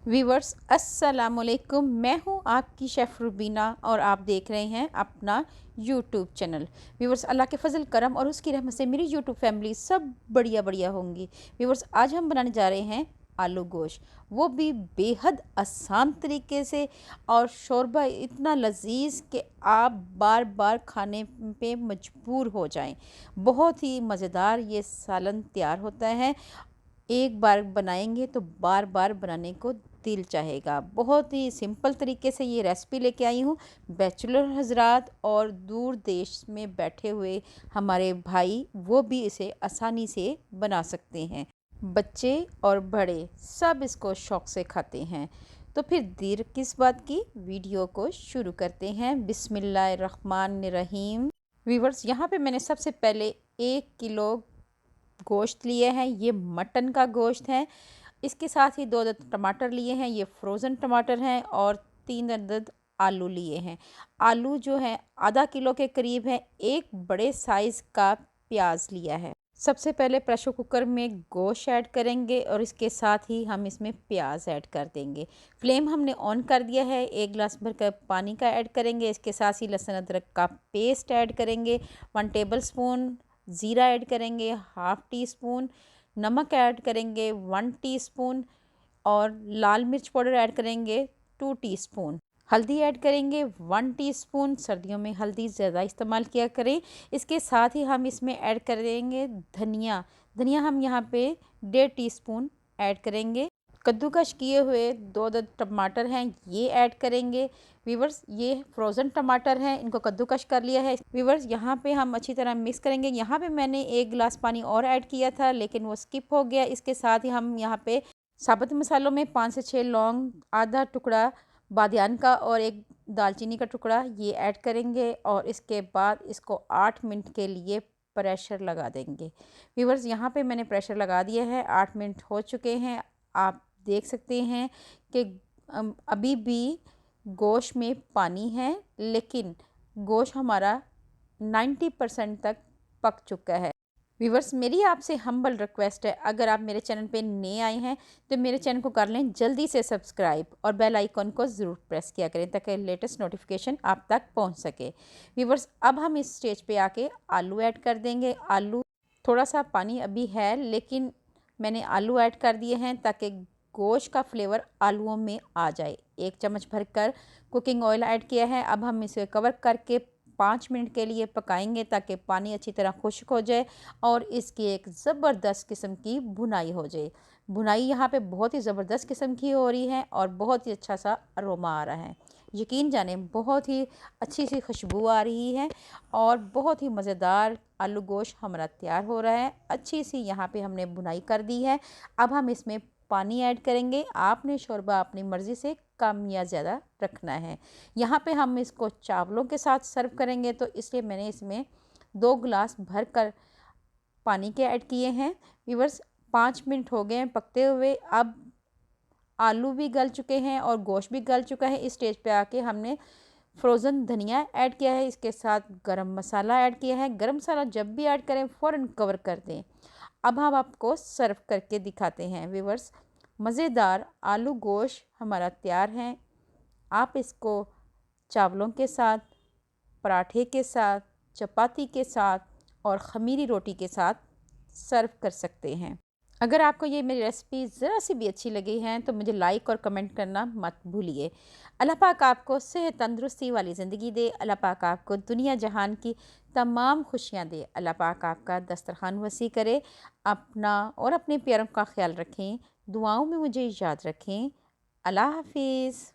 Viewers अस्सलाम वालेकुम। मैं हूं आपकी शेफ़ रुबीना और आप देख रहे हैं अपना यूट्यूब चैनल। वीवर्स, अल्लाह के फ़ज़ल करम और उसकी रहमत से मेरी यूट्यूब फैमिली सब बढ़िया बढ़िया होंगी। वीवर्स, आज हम बनाने जा रहे हैं आलू गोश्त, वो भी बेहद आसान तरीके से, और शोरबा इतना लजीज कि आप बार बार खाने पे मजबूर हो जाएं। बहुत ही मज़ेदार ये सालन तैयार होता है। एक बार बनाएंगे तो बार बार बनाने को दिल चाहेगा। बहुत ही सिंपल तरीके से ये रेसिपी लेके आई हूँ। बैचलर हजरात और दूर देश में बैठे हुए हमारे भाई वो भी इसे आसानी से बना सकते हैं। बच्चे और बड़े सब इसको शौक़ से खाते हैं। तो फिर देर किस बात की, वीडियो को शुरू करते हैं। बिस्मिल्लाहिर्रहमानिर्रहीम। वीवर्स, यहाँ पे मैंने सबसे पहले 1 किलो गोश्त लिए हैं। ये मटन का गोश्त है। इसके साथ ही 2 अदद टमाटर लिए हैं, ये फ्रोज़न टमाटर हैं, और 3 अदद आलू लिए हैं। आलू जो है आधा किलो के करीब है। एक बड़े साइज़ का प्याज लिया है। सबसे पहले प्रेशर कुकर में गोश्त ऐड करेंगे और इसके साथ ही हम इसमें प्याज ऐड कर देंगे। फ्लेम हमने ऑन कर दिया है। 1 गिलास भरकर पानी का ऐड करेंगे। इसके साथ ही लहसुन अदरक का पेस्ट ऐड करेंगे। 1 टेबल स्पून ज़ीरा ऐड करेंगे। हाफ़ टी स्पून नमक ऐड करेंगे। 1 टीस्पून और लाल मिर्च पाउडर ऐड करेंगे 2 टीस्पून। हल्दी ऐड करेंगे 1 टीस्पून। सर्दियों में हल्दी ज़्यादा इस्तेमाल किया करें। इसके साथ ही हम इसमें ऐड करेंगे धनिया। धनिया हम यहाँ पे 1.5 टीस्पून ऐड करेंगे। कद्दूकश किए हुए 2 अदद टमाटर हैं, ये ऐड करेंगे। वीवर्स, ये फ्रोज़न टमाटर हैं, इनको कद्दूकश कर लिया है। वीवर्स, यहाँ पे हम अच्छी तरह मिक्स करेंगे। यहाँ पे मैंने 1 गिलास पानी और ऐड किया था, लेकिन वो स्किप हो गया। इसके साथ ही हम यहाँ पे साबुत मसालों में 5 से 6 लौंग, आधा टुकड़ा बादियान का और 1 दालचीनी का टुकड़ा ये ऐड करेंगे, और इसके बाद इसको 8 मिनट के लिए प्रेशर लगा देंगे। वीवर्स, यहाँ पे मैंने प्रेशर लगा दिया है। 8 मिनट हो चुके हैं। आप देख सकते हैं कि अभी भी गोश्त में पानी है, लेकिन गोश्त हमारा 90% तक पक चुका है। व्यूवर्स, मेरी आपसे हम्बल रिक्वेस्ट है, अगर आप मेरे चैनल पे नए आए हैं तो मेरे चैनल को कर लें जल्दी से सब्सक्राइब और बेल आइकन को ज़रूर प्रेस किया करें ताकि लेटेस्ट नोटिफिकेशन आप तक पहुंच सके। व्यूवर्स, अब हम इस स्टेज पे आके आलू ऐड कर देंगे। आलू, थोड़ा सा पानी अभी है, लेकिन मैंने आलू ऐड कर दिए हैं ताकि गोश्त का फ्लेवर आलूओं में आ जाए। 1 चम्मच भरकर कुकिंग ऑयल ऐड किया है। अब हम इसे कवर करके 5 मिनट के लिए पकाएंगे ताकि पानी अच्छी तरह खुश्क हो जाए और इसकी एक ज़बरदस्त किस्म की भुनाई हो जाए। भुनाई यहाँ पे बहुत ही ज़बरदस्त किस्म की हो रही है और बहुत ही अच्छा सा अरोमा आ रहा है। यकीन जाने बहुत ही अच्छी सी खुशबू आ रही है और बहुत ही मज़ेदार आलू गोश्त हमारा तैयार हो रहा है। अच्छी सी यहाँ पे हमने भुनाई कर दी है। अब हम इसमें पानी ऐड करेंगे। आपने शोरबा अपनी मर्ज़ी से कम या ज़्यादा रखना है। यहाँ पे हम इसको चावलों के साथ सर्व करेंगे, तो इसलिए मैंने इसमें 2 गिलास भर कर पानी के ऐड किए हैं। व्यूअर्स, 5 मिनट हो गए हैं पकते हुए। अब आलू भी गल चुके हैं और गोश्त भी गल चुका है। इस स्टेज पे आके हमने फ्रोज़न धनिया ऐड किया है। इसके साथ गरम मसाला ऐड किया है। गरम मसाला जब भी ऐड करें फ़ौरन कवर कर दें। अब हम आपको सर्व करके दिखाते हैं। व्यूअर्स, मज़ेदार आलू गोश्त हमारा तैयार है। आप इसको चावलों के साथ, पराठे के साथ, चपाती के साथ और ख़मीरी रोटी के साथ सर्व कर सकते हैं। अगर आपको ये मेरी रेसिपी ज़रा सी भी अच्छी लगी है तो मुझे लाइक और कमेंट करना मत भूलिए। अल्लाह पाक आपको सेहत तंदुरुस्ती वाली ज़िंदगी दे। अल्लाह पाक आपको दुनिया जहान की तमाम खुशियाँ दे। अल्लाह पाक आपका दस्तरखान वसी करे। अपना और अपने प्यारों का ख्याल रखें। दुआओं में मुझे याद रखें। अल्लाह हाफिज़।